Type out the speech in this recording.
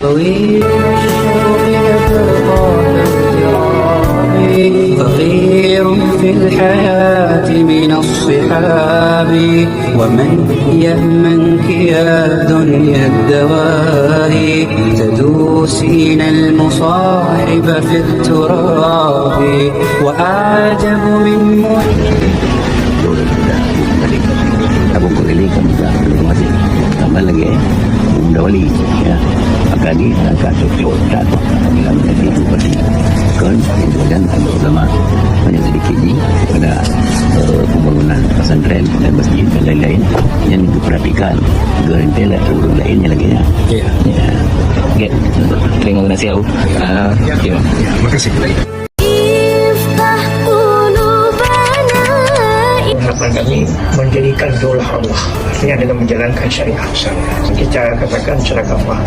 طويل الشوق يترقى كالجراب فقير في الحياة من الصحاب ومن يأمنك يا دنيا الدوائي تدوسين المصاحب في التراب وأعجب من Aku keliling masih tambah lagi udah wali ya akan di angka tujuh dan dalam jadi seperti kan dan ulama banyak sedikit ini pada pembangunan pesantren dan masjid dan lain-lain yang diperhatikan gerintela turun lainnya lagi ya. Ya. Oke, terima kasih aku. Ya, makasih. Harapan kami menjadikan daulah Allah ini adalah menjalankan syariat. Kita katakan secara gampang.